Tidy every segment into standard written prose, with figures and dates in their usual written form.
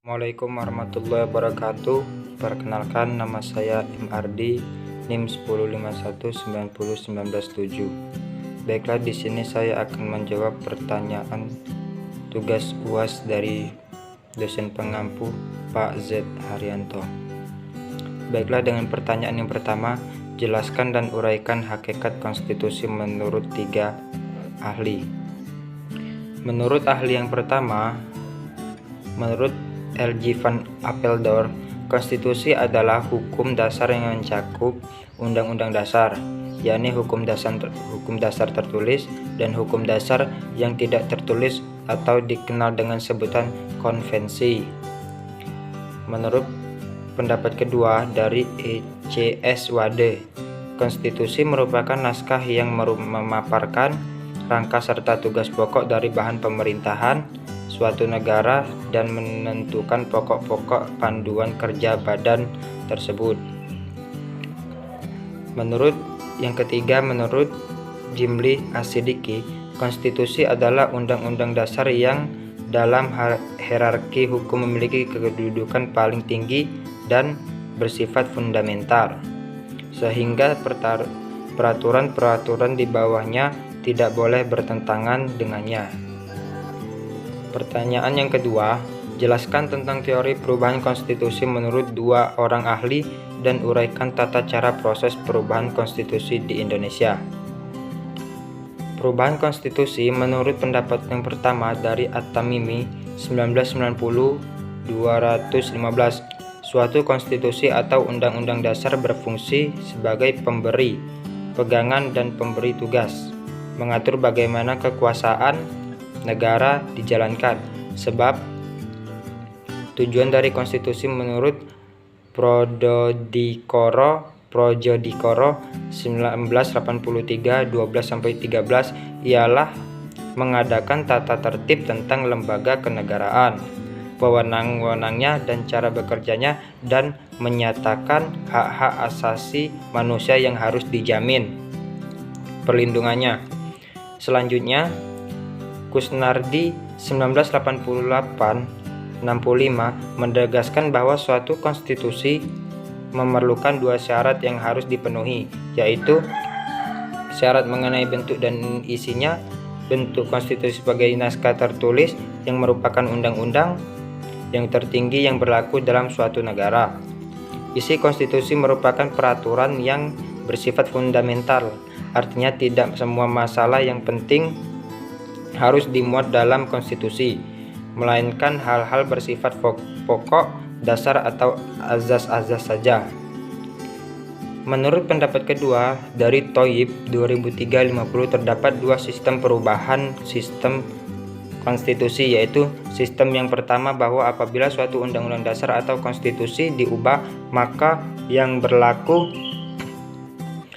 Assalamualaikum warahmatullahi wabarakatuh. Perkenalkan, nama saya MRD, NIM 105190907. Baiklah, di sini saya akan menjawab pertanyaan tugas UAS dari dosen pengampu Pak Z Haryanto. Baiklah, dengan pertanyaan yang pertama, jelaskan dan uraikan hakikat konstitusi menurut 3 ahli. Menurut ahli yang pertama, menurut L.J. van Apeldoorn, konstitusi adalah hukum dasar yang mencakup undang-undang dasar, yakni hukum dasar tertulis dan hukum dasar yang tidak tertulis atau dikenal dengan sebutan konvensi. Menurut pendapat kedua dari E.C.S. Wade, konstitusi merupakan naskah yang memaparkan rangka serta tugas pokok dari bahan pemerintahan suatu negara dan menentukan pokok-pokok panduan kerja badan tersebut. Menurut yang ketiga, menurut Jimli Asidiki, konstitusi adalah undang-undang dasar yang dalam hierarki hukum memiliki kedudukan paling tinggi dan bersifat fundamental, sehingga peraturan-peraturan di bawahnya tidak boleh bertentangan dengannya. Pertanyaan yang kedua, jelaskan tentang teori perubahan konstitusi menurut 2 orang ahli dan uraikan tata cara proses perubahan konstitusi di Indonesia. Perubahan konstitusi menurut pendapat yang pertama dari At-Tamimi 1990-215, suatu konstitusi atau undang-undang dasar berfungsi sebagai pemberi, pegangan dan pemberi tugas, mengatur bagaimana kekuasaan negara dijalankan. Sebab tujuan dari konstitusi menurut Projodikoro 1983 12-13 ialah mengadakan tata tertib tentang lembaga kenegaraan, wewenang-wewenangnya dan cara bekerjanya, dan menyatakan hak-hak asasi manusia yang harus dijamin perlindungannya. Selanjutnya, Kusnardi 1988-65 menegaskan bahwa suatu konstitusi memerlukan 2 syarat yang harus dipenuhi, yaitu syarat mengenai bentuk dan isinya. Bentuk konstitusi sebagai naskah tertulis yang merupakan undang-undang yang tertinggi yang berlaku dalam suatu negara. Isi konstitusi merupakan peraturan yang bersifat fundamental, artinya tidak semua masalah yang penting harus dimuat dalam konstitusi, melainkan hal-hal bersifat pokok, dasar atau azas-azas saja. Menurut pendapat kedua dari Thoyib 2003-50, terdapat 2 sistem perubahan sistem konstitusi, yaitu sistem yang pertama bahwa apabila suatu undang-undang dasar atau konstitusi diubah, maka yang berlaku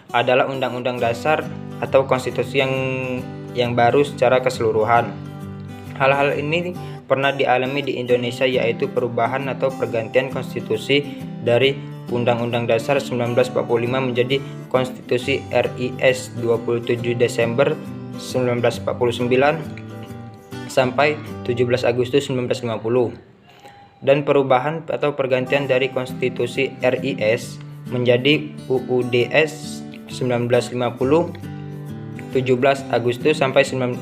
adalah undang-undang dasar atau konstitusi yang baru secara keseluruhan. Hal-hal ini pernah dialami di Indonesia, yaitu perubahan atau pergantian konstitusi dari Undang-Undang Dasar 1945 menjadi Konstitusi RIS 27 Desember 1949 sampai 17 Agustus 1950, dan perubahan atau pergantian dari Konstitusi RIS menjadi UUDS 1950 17 Agustus 1950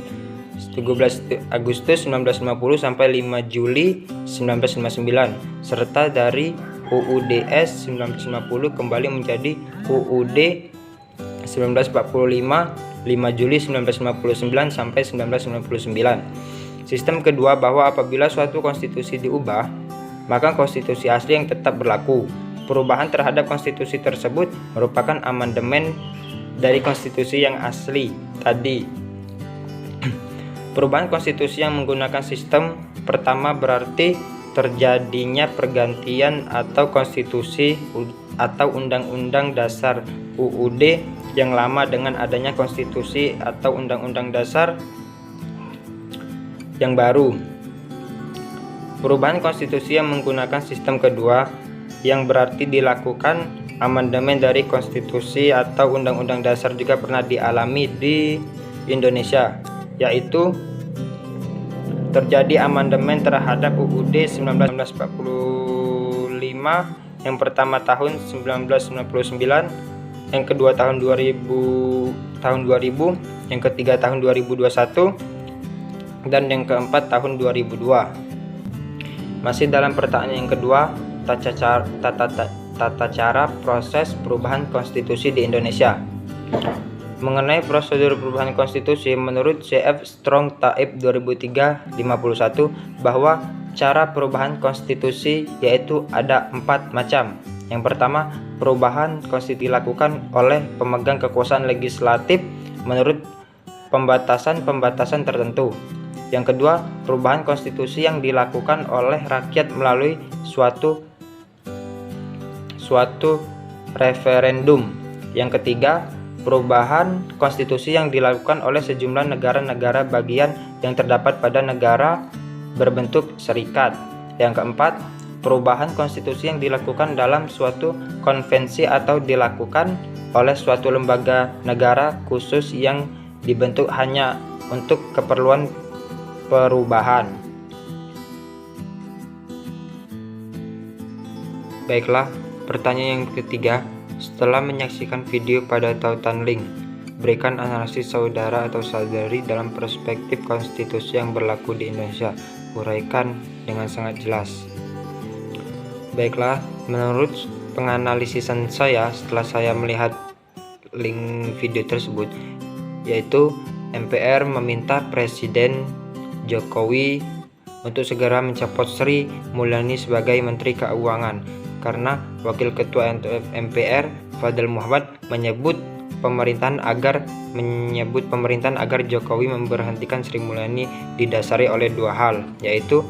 sampai 5 Juli 1959, serta dari UUDS 1950 kembali menjadi UUD 1945 5 Juli 1959 sampai 1999. Sistem kedua bahwa apabila suatu konstitusi diubah, maka konstitusi asli yang tetap berlaku. Perubahan terhadap konstitusi tersebut merupakan amandemen dari konstitusi yang asli tadi. Perubahan konstitusi yang menggunakan sistem pertama berarti terjadinya pergantian atau konstitusi atau undang-undang dasar UUD yang lama dengan adanya konstitusi atau undang-undang dasar yang baru. Perubahan konstitusi yang menggunakan sistem kedua yang berarti dilakukan amandemen dari konstitusi atau undang-undang dasar juga pernah dialami di Indonesia, yaitu terjadi amandemen terhadap UUD 1945, yang pertama tahun 1999, yang kedua tahun 2000, yang ketiga tahun 2021, dan yang keempat tahun 2002. Masih dalam pertanyaan yang kedua, tata cara proses perubahan konstitusi di Indonesia. Mengenai prosedur perubahan konstitusi, menurut C.F. Strong Taib 2003-51 bahwa cara perubahan konstitusi yaitu ada 4 macam. Yang pertama, perubahan konstitusi dilakukan oleh pemegang kekuasaan legislatif menurut pembatasan-pembatasan tertentu. Yang kedua, perubahan konstitusi yang dilakukan oleh rakyat melalui suatu referendum. Yang ketiga, perubahan konstitusi yang dilakukan oleh sejumlah negara-negara bagian yang terdapat pada negara berbentuk serikat. Yang keempat, perubahan konstitusi yang dilakukan dalam suatu konvensi atau dilakukan oleh suatu lembaga negara khusus yang dibentuk hanya untuk keperluan perubahan. Baiklah, pertanyaan yang ketiga. Setelah menyaksikan video pada tautan link, berikan analisis saudara atau saudari dalam perspektif konstitusi yang berlaku di Indonesia. Uraikan dengan sangat jelas. Baiklah, menurut penganalisisan saya setelah saya melihat link video tersebut, yaitu MPR meminta Presiden Jokowi untuk segera mencopot Sri Mulyani sebagai Menteri Keuangan karena Wakil Ketua MPR Fadil Muhammad menyebut pemerintahan agar Jokowi memberhentikan Sri Mulyani didasari oleh 2 hal, yaitu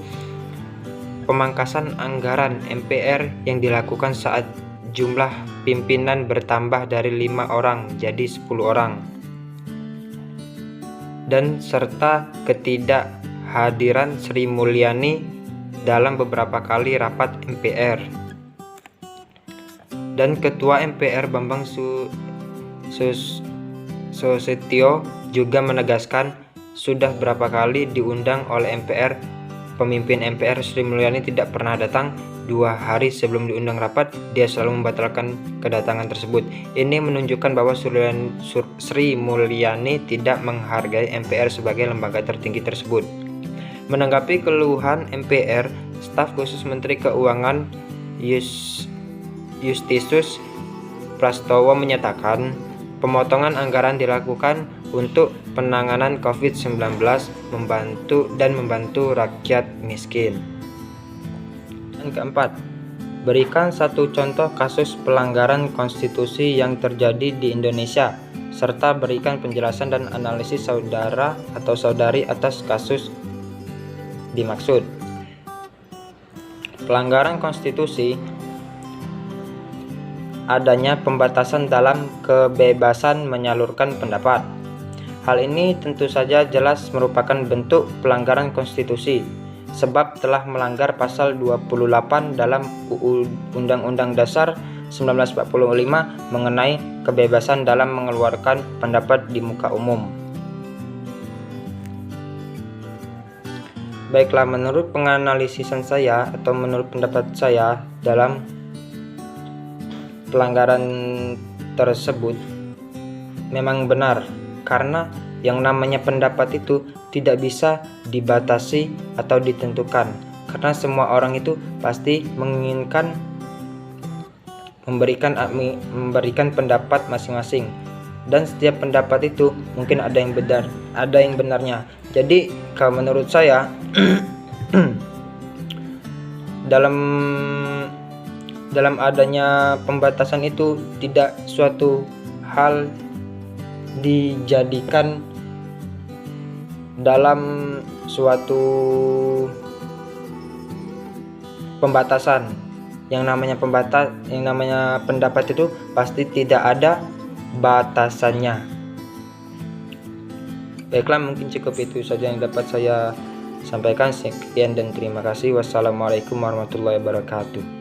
pemangkasan anggaran MPR yang dilakukan saat jumlah pimpinan bertambah dari 5 orang jadi 10 orang, dan serta ketidakhadiran Sri Mulyani dalam beberapa kali rapat MPR. Dan Ketua MPR Bambang Susatyo juga menegaskan sudah berapa kali diundang oleh MPR, pemimpin MPR Sri Mulyani tidak pernah datang. 2 hari sebelum diundang rapat, dia selalu membatalkan kedatangan tersebut. Ini menunjukkan bahwa Sri Mulyani tidak menghargai MPR sebagai lembaga tertinggi tersebut. Menanggapi keluhan MPR, staf khusus Menteri Keuangan Justinus Prastowo menyatakan pemotongan anggaran dilakukan untuk penanganan COVID-19 membantu rakyat miskin. Dan keempat, berikan 1 contoh kasus pelanggaran konstitusi yang terjadi di Indonesia, serta berikan penjelasan dan analisis saudara atau saudari atas kasus dimaksud. Pelanggaran konstitusi: adanya pembatasan dalam kebebasan menyalurkan pendapat. Hal ini tentu saja jelas merupakan bentuk pelanggaran konstitusi, sebab telah melanggar pasal 28 dalam Undang-Undang Dasar 1945 mengenai kebebasan dalam mengeluarkan pendapat di muka umum. Baiklah, menurut penganalisisan saya atau menurut pendapat saya dalam pelanggaran tersebut memang benar, karena yang namanya pendapat itu tidak bisa dibatasi atau ditentukan, karena semua orang itu pasti menginginkan memberikan pendapat masing-masing, dan setiap pendapat itu mungkin ada yang benar, ada yang benarnya. Jadi kalau menurut saya dalam adanya pembatasan itu tidak suatu hal dijadikan dalam suatu pembatasan. Yang namanya pendapat itu pasti tidak ada batasannya. Baiklah, mungkin cukup itu saja yang dapat saya sampaikan. Sekian dan terima kasih. Wassalamualaikum warahmatullahi wabarakatuh.